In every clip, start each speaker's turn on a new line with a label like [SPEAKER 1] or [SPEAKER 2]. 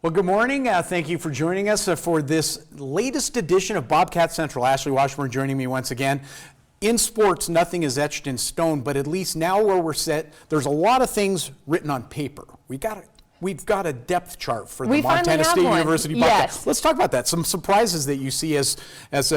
[SPEAKER 1] Well, good morning. Thank you for joining us for this latest edition of Bobcat Central. Ashley Washburn joining me once again. In sports, nothing is etched in stone, but at least now where we're set, there's a lot of things written on paper. We've got a depth chart for the Montana State University Bobcats.
[SPEAKER 2] Yes.
[SPEAKER 1] Let's talk about that. Some surprises that you see as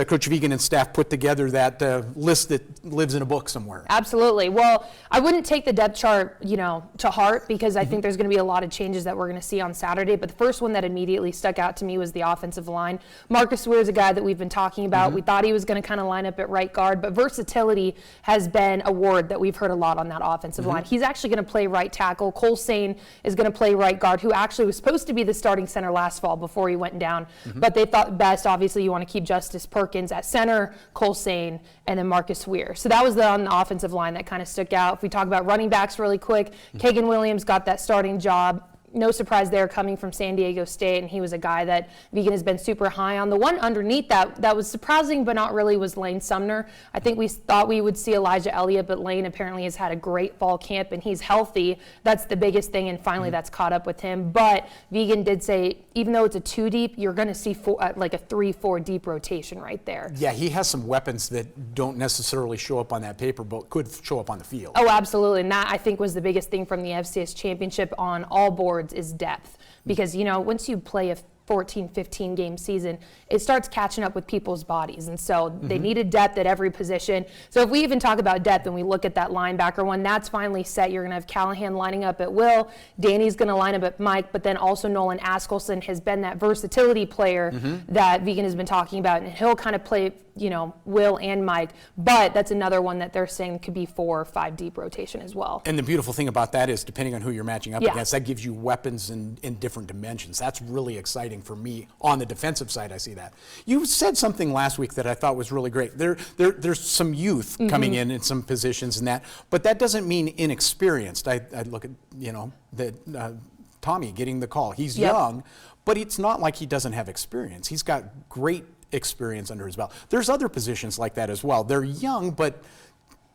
[SPEAKER 1] Coach Vegan and staff put together that list that lives in a book somewhere.
[SPEAKER 2] Absolutely. Well, I wouldn't take the depth chart, to heart, because I think there's going to be a lot of changes that we're going to see on Saturday. But the first one that immediately stuck out to me was the offensive line. Marcus Weir is a guy that we've been talking about. We thought he was going to kind of line up at right guard, but versatility has been a word that we've heard a lot on that offensive line. He's actually going to play right tackle. Cole Sane is going to play right guard, who actually was supposed to be the starting center last fall before he went down. But they thought best, obviously, you want to keep Justice Perkins at center, Cole Sane, and then Marcus Weir. So that was on the offensive line that kind of stuck out. If we talk about running backs really quick, Kagan Williams got that starting job. No surprise there, coming from San Diego State, and he was a guy that Vegan has been super high on. The one underneath that was surprising but not really was Lane Sumner. I think we thought we would see Elijah Elliott, but Lane apparently has had a great fall camp and he's healthy. That's the biggest thing, and finally that's caught up with him. But Vegan did say, even though it's a 2 deep, you're going to see like a 3-4 deep rotation right there.
[SPEAKER 1] Yeah, he has some weapons that don't necessarily show up on that paper, but could show up on the field.
[SPEAKER 2] Oh, absolutely, and that I think was the biggest thing from the FCS championship on all boards is depth, because once you play a 14, 15 game season, it starts catching up with people's bodies, and so they needed depth at every position. So if we even talk about depth and we look at that linebacker one, that's finally set. You're going to have Callahan lining up at will, Danny's going to line up at Mike, but then also Nolan Askelson has been that versatility player that Vegan has been talking about, and he'll kind of play Will and Mike, but that's another one that they're saying could be 4 or 5 deep rotation as well.
[SPEAKER 1] And the beautiful thing about that is, depending on who you're matching up against, that gives you weapons in different dimensions. That's really exciting for me. On the defensive side, I see that. You said something last week that I thought was really great. There's some youth coming in some positions and that, but that doesn't mean inexperienced. I look at, Tommy getting the call. He's young, but it's not like he doesn't have experience. He's got great experience under his belt. There's other positions like that as well. They're young, but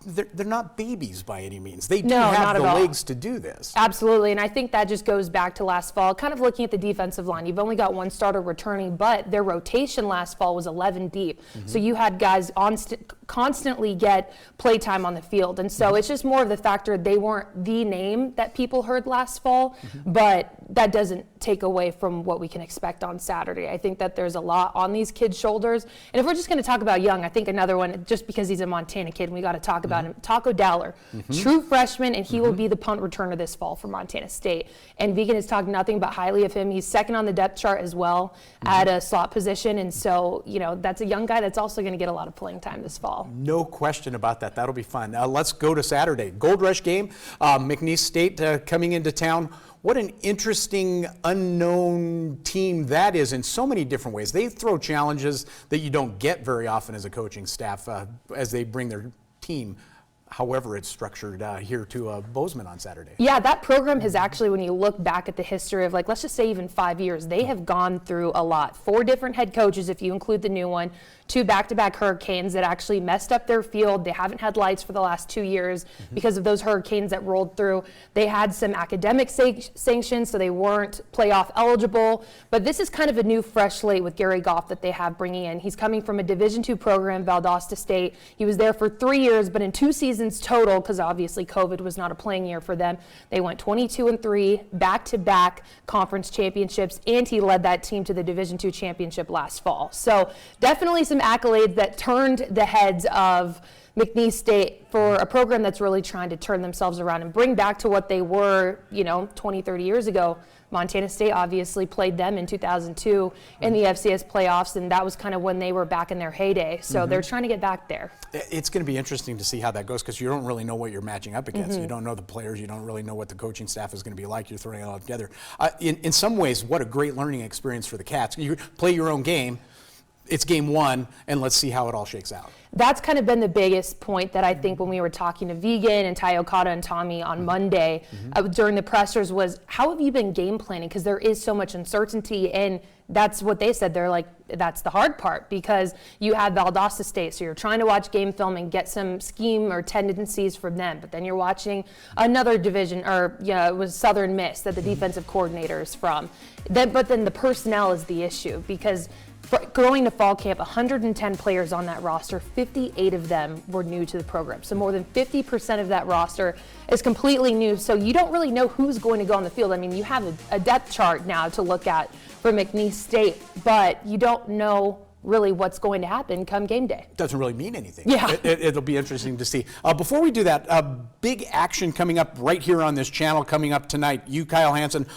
[SPEAKER 1] they're not babies by any means. They do have the legs to do this.
[SPEAKER 2] Absolutely, and I think that just goes back to last fall, kind of looking at the defensive line. You've only got one starter returning, but their rotation last fall was 11 deep. So you had guys constantly get play time on the field, and so it's just more of the factor they weren't the name that people heard last fall, but that doesn't take away from what we can expect on Saturday. I think that there's a lot on these kids' shoulders, and if we're just going to talk about young, I think another one, just because he's a Montana kid, we got to talk about him, Taco Dowler, true freshman, and he will be the punt returner this fall for Montana State. And Vegan has talked nothing but highly of him. He's second on the depth chart as well at a slot position, and so that's a young guy that's also going to get a lot of playing time this fall.
[SPEAKER 1] No question about that. That'll be fun. Let's go to Saturday. Gold Rush game. McNeese State coming into town. What an interesting, unknown team that is in so many different ways. They throw challenges that you don't get very often as a coaching staff as they bring their team, however it's structured, here to Bozeman on Saturday. Yeah,
[SPEAKER 2] that program has actually, when you look back at the history of, let's just say even 5 years, they have gone through a lot. 4 different head coaches, if you include the new one, 2 back-to-back hurricanes that actually messed up their field. They haven't had lights for the last 2 years because of those hurricanes that rolled through. They had some academic sanctions, so they weren't playoff eligible. But this is kind of a new, fresh slate with Gary Goff that they have bringing in. He's coming from a Division II program, Valdosta State. He was there for 3 years, but in 2 seasons total, because obviously COVID was not a playing year for them, they went 22-3, back-to-back conference championships, and he led that team to the Division II championship last fall. So definitely some accolades that turned the heads of McNeese State for a program that's really trying to turn themselves around and bring back to what they were, 20, 30 years ago. Montana State obviously played them in 2002 in the FCS playoffs, and that was kind of when they were back in their heyday. So they're trying to get back there.
[SPEAKER 1] It's going to be interesting to see how that goes, because you don't really know what you're matching up against. You don't know the players. You don't really know what the coaching staff is going to be like. You're throwing it all together. In some ways, what a great learning experience for the Cats. You play your own game. it's game one, and let's see how it all shakes out.
[SPEAKER 2] That's kind of been the biggest point that I think when we were talking to Vegan and Ty Okada and Tommy on Monday during the pressers was, how have you been game planning? Because there is so much uncertainty, and that's what they said. They're like, that's the hard part, because you have Valdosta State, so you're trying to watch game film and get some scheme or tendencies from them, but then you're watching another division, or it was Southern Miss that the defensive coordinator is from. But then the personnel is the issue, because going to fall camp, 110 players on that roster, 58 of them were new to the program. So more than 50% of that roster is completely new. So you don't really know who's going to go on the field. I mean, you have a depth chart now to look at for McNeese State, but you don't know really what's going to happen come game day.
[SPEAKER 1] Doesn't really mean anything.
[SPEAKER 2] Yeah.
[SPEAKER 1] It'll be interesting to see. Before we do that, big action coming up right here on this channel coming up tonight. You, Kyle Hansen,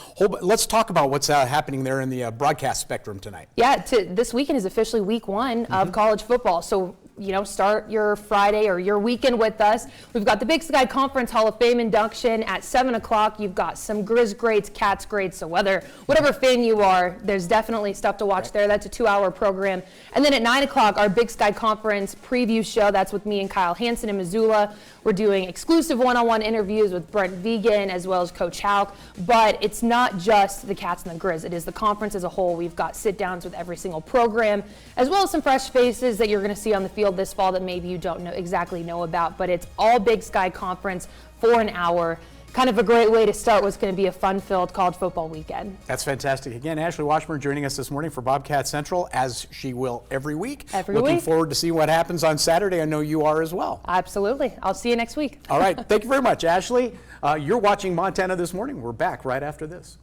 [SPEAKER 1] let's talk about what's happening there in the broadcast spectrum tonight.
[SPEAKER 2] Yeah, this weekend is officially week one of college football. So start your Friday or your weekend with us. We've got the Big Sky Conference Hall of Fame induction at 7 o'clock. You've got some Grizz greats, Cats greats, so whatever fan you are, there's definitely stuff to watch there. That's a 2-hour program. And then at 9 o'clock, our Big Sky Conference preview show. That's with me and Kyle Hansen in Missoula. We're doing exclusive one-on-one interviews with Brent Vegan as well as Coach Hauk. But it's not just the Cats and the Grizz. It is the conference as a whole. We've got sit-downs with every single program, as well as some fresh faces that you're going to see on the field this fall that maybe you don't exactly know about. But it's all Big Sky Conference for an hour. Kind of a great way to start what's going to be a fun-filled college football weekend.
[SPEAKER 1] That's fantastic. Again, Ashley Washburn joining us this morning for Bobcat Central, as she will every week. Looking forward to see what happens on Saturday. I know you are as well.
[SPEAKER 2] Absolutely. I'll see you next week.
[SPEAKER 1] All right. Thank you very much, Ashley. You're watching Montana This Morning. We're back right after this.